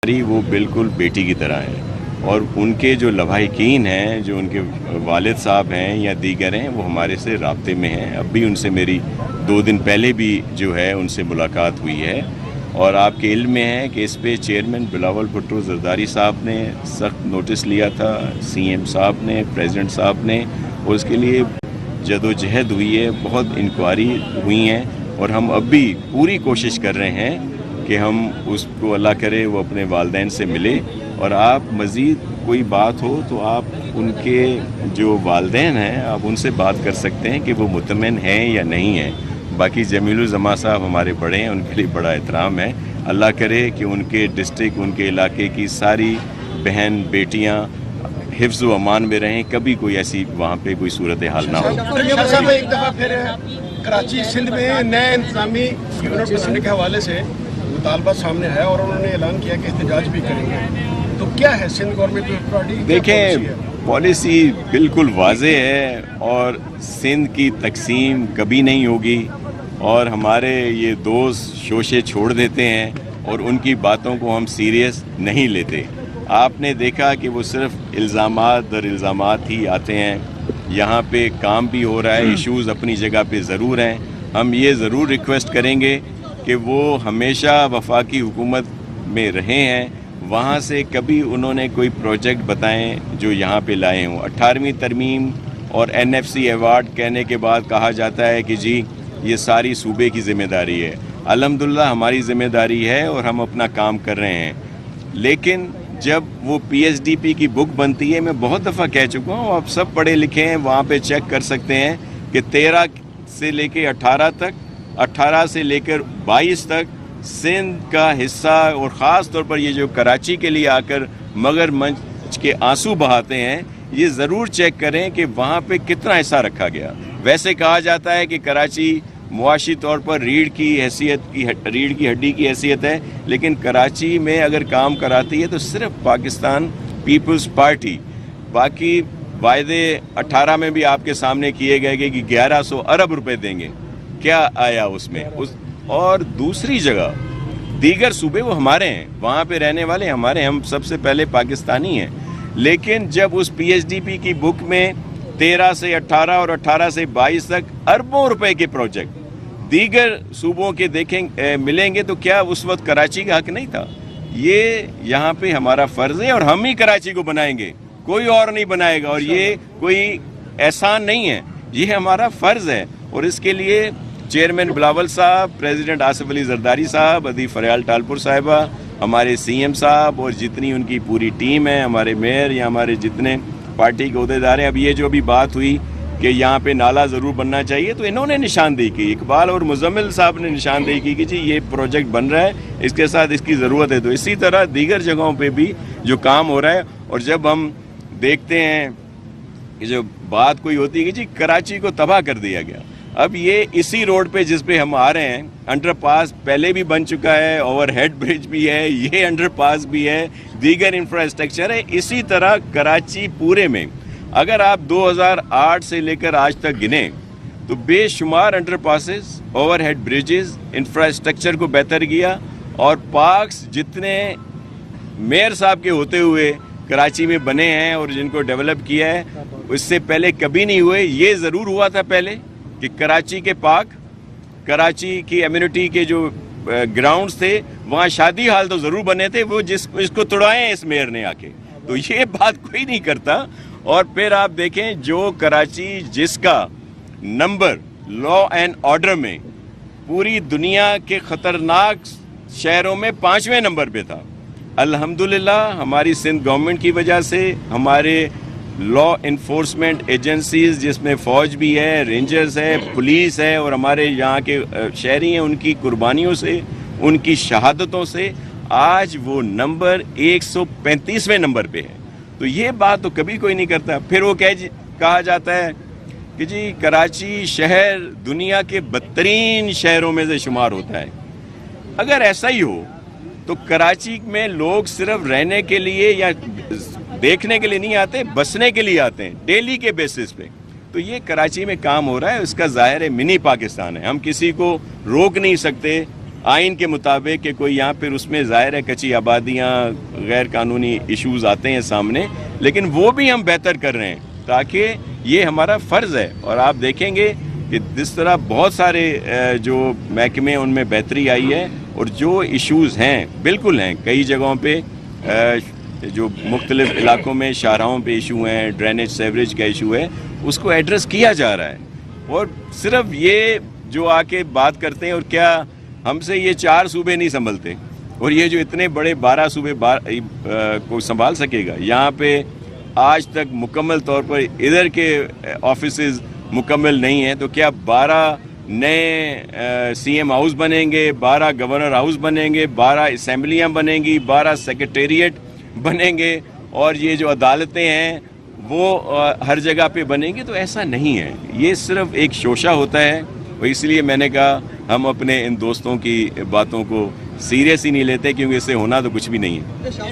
वो बिल्कुल बेटी की तरह हैं और उनके जो लवाहिकीन हैं, जो उनके वालिद साहब हैं या दीगर हैं, वो हमारे से राब्ते में हैं। अब भी उनसे मेरी 2 दिन पहले भी जो है उनसे मुलाकात हुई है और आपके इल्म में है कि इस पे चेयरमैन बिलावल भुट्टो जरदारी साहब ने सख्त नोटिस लिया था, सीएम साहब ने, प्रेसिडेंट साहब ने, और उसके लिए जदोजहद हुई है, बहुत इंक्वायरी हुई हैं और हम अब भी पूरी कोशिश कर रहे हैं कि हम उसको अल्लाह करे वो अपने वालिदैन से मिले। और आप मज़ीद कोई बात हो तो आप उनके जो वालिदैन हैं आप उनसे बात कर सकते हैं कि वो मुतमईन हैं या नहीं हैं। बाकी जमीलुल जमा साहब हमारे बड़े हैं, उनके लिए बड़ा एहतराम है। अल्लाह करे कि उनके डिस्ट्रिक्ट, उनके इलाके की सारी बहन बेटियाँ हिफ्ज़ व अमान में रहें, कभी कोई ऐसी वहाँ पे कोई सूरत हाल ना हो। एक दफ़ा फिर कराची सिंध में नए इंतजामी यूनिट बसने के हवाले से मुतालबा सामने है और उन्होंने ऐलान किया कि एहतजाज भी करेंगे, तो क्या है सिंध गवर्नमेंट पार्टी? देखें, पॉलिसी बिल्कुल वाज़ेह है और सिंध की तकसीम कभी नहीं होगी और हमारे ये दोस्त शोशे छोड़ देते हैं और उनकी बातों को हम सीरियस नहीं लेते। आपने देखा कि वो सिर्फ इल्ज़ामात दर इल्ज़ामात ही आते हैं। यहाँ पे काम भी हो रहा है, इश्यूज़ अपनी जगह पे ज़रूर हैं। हम ये ज़रूर रिक्वेस्ट करेंगे कि वो हमेशा वफाकी हुकूमत में रहे हैं, वहाँ से कभी उन्होंने कोई प्रोजेक्ट बताएं जो यहाँ पे लाए हों। 18वीं तरमीम और NFC अवार्ड कहने के बाद कहा जाता है कि जी ये सारी सूबे की ज़िम्मेदारी है। अल्हम्दुलिल्लाह हमारी ज़िम्मेदारी है और हम अपना काम कर रहे हैं, लेकिन जब वो PSDP की बुक बनती है, मैं बहुत दफ़ा कह चुका हूँ, आप सब पढ़े लिखे हैं, वहाँ पे चेक कर सकते हैं कि 13 से लेके 18 तक, 18 से लेकर 22 तक सिंध का हिस्सा और ख़ास तौर पर ये जो कराची के लिए आकर मगरमच्छ के आंसू बहाते हैं, ये ज़रूर चेक करें कि वहाँ पे कितना हिस्सा रखा गया। वैसे कहा जाता है कि कराची मुआशी तौर पर रीढ़ की हड्डी की हैसियत है, लेकिन कराची में अगर काम कराती है तो सिर्फ पाकिस्तान पीपल्स पार्टी। बाकी वायदे 18 में भी आपके सामने किए गए कि 1100 अरब रुपए देंगे, क्या आया उसमें? और दूसरी जगह दीगर सूबे वो हमारे हैं, वहाँ पे रहने वाले हमारे, हम सबसे पहले पाकिस्तानी हैं। लेकिन जब उस PSDP की बुक में 13 से 18 और 18 से 22 तक अरबों रुपए के प्रोजेक्ट दीगर सूबों के मिलेंगे, तो क्या उस वक्त कराची का हक नहीं था? ये यहाँ पे हमारा फ़र्ज़ है और हम ही कराची को बनाएंगे, कोई और नहीं बनाएगा। और ये कोई एहसान नहीं है, ये हमारा फ़र्ज़ है। और इसके लिए चेयरमैन बिलावल साहब, प्रेसिडेंट आसिफ अली जरदारी साहब, अदी फरियाल टालपुर साहिबा, हमारे CM साहब और जितनी उनकी पूरी टीम है, हमारे मेयर या हमारे जितने पार्टी के अहदेदार हैं। अब ये जो अभी बात हुई कि यहाँ पे नाला ज़रूर बनना चाहिए, तो इन्होंने निशानदेही की, इकबाल और मुजम्मिल साहब ने निशानदेही की कि जी ये प्रोजेक्ट बन रहा है, इसके साथ इसकी ज़रूरत है। तो इसी तरह दीगर जगहों पे भी जो काम हो रहा है, और जब हम देखते हैं कि जो बात कोई होती है कि जी कराची को तबाह कर दिया गया, अब ये इसी रोड पे जिस पे हम आ रहे हैं, अंडरपास पहले भी बन चुका है, ओवरहेड ब्रिज भी है, ये अंडरपास भी है, दीगर इंफ्रास्ट्रक्चर है। इसी तरह कराची पूरे में अगर आप 2008 से लेकर आज तक गिने तो बेशुमार अंडरपासेस, ओवरहेड ब्रिजेस, इंफ्रास्ट्रक्चर को बेहतर किया। और पार्क्स जितने मेयर साहब के होते हुए कराची में बने हैं और जिनको डेवलप किया है, इससे पहले कभी नहीं हुए। ये ज़रूर हुआ था पहले कि कराची के पार्क, कराची की एम्यूनिटी के जो ग्राउंड्स थे, वहाँ शादी हाल तो ज़रूर बने थे, वो इसको तोड़ाए इस मेयर ने आके, तो ये बात कोई नहीं करता। और फिर आप देखें जो कराची जिसका नंबर लॉ एंड ऑर्डर में पूरी दुनिया के ख़तरनाक शहरों में 5वें नंबर पे था, अल्हम्दुलिल्लाह हमारी सिंध गवर्नमेंट की वजह से, हमारे लॉ इन्फोर्समेंट एजेंसीज जिसमें फ़ौज भी है, रेंजर्स है, पुलिस है और हमारे यहाँ के शहरी हैं, उनकी कुर्बानियों से, उनकी शहादतों से आज वो नंबर 135वें नंबर पे है। तो ये बात तो कभी कोई नहीं करता। फिर वो कहा जाता है कि जी कराची शहर दुनिया के बदतरीन शहरों में से शुमार होता है। अगर ऐसा ही हो तो कराची में लोग सिर्फ रहने के लिए या देखने के लिए नहीं आते, बसने के लिए आते हैं डेली के बेसिस पे। तो ये कराची में काम हो रहा है, उसका ज़ाहिर है मिनी पाकिस्तान है। हम किसी को रोक नहीं सकते आइन के मुताबिक कि कोई यहाँ पर उसमें ज़ाहिर है कच्ची आबादियाँ गैर कानूनी इश्यूज आते हैं सामने, लेकिन वो भी हम बेहतर कर रहे हैं ताकि ये हमारा फ़र्ज़ है। और आप देखेंगे कि जिस तरह बहुत सारे जो महकमे उनमें बेहतरी आई है और जो इश्यूज़ हैं बिल्कुल हैं, कई जगहों पे जो मुख्तलिफ इलाकों में शाहराहों पे इशू हैं, ड्रेनेज सेवरेज का इशू है, उसको एड्रेस किया जा रहा है। और सिर्फ ये जो आके बात करते हैं, और क्या हमसे ये 4 सूबे नहीं संभलते, और ये जो इतने बड़े 12 सूबे को संभाल सकेगा? यहाँ पे आज तक मुकम्मल तौर पर इधर के ऑफिसेज मुकम्मल नहीं हैं, तो क्या 12 नए सीएम हाउस बनेंगे, 12 गवर्नर हाउस बनेंगे, 12 असम्बलियाँ बनेंगी, 12 सेक्रेटेरिएट बनेंगे, और ये जो अदालतें हैं वो हर जगह पे बनेंगी? तो ऐसा नहीं है, ये सिर्फ एक शोशा होता है। और इसलिए मैंने कहा हम अपने इन दोस्तों की बातों को सीरियस ही नहीं लेते, क्योंकि इससे होना तो कुछ भी नहीं है।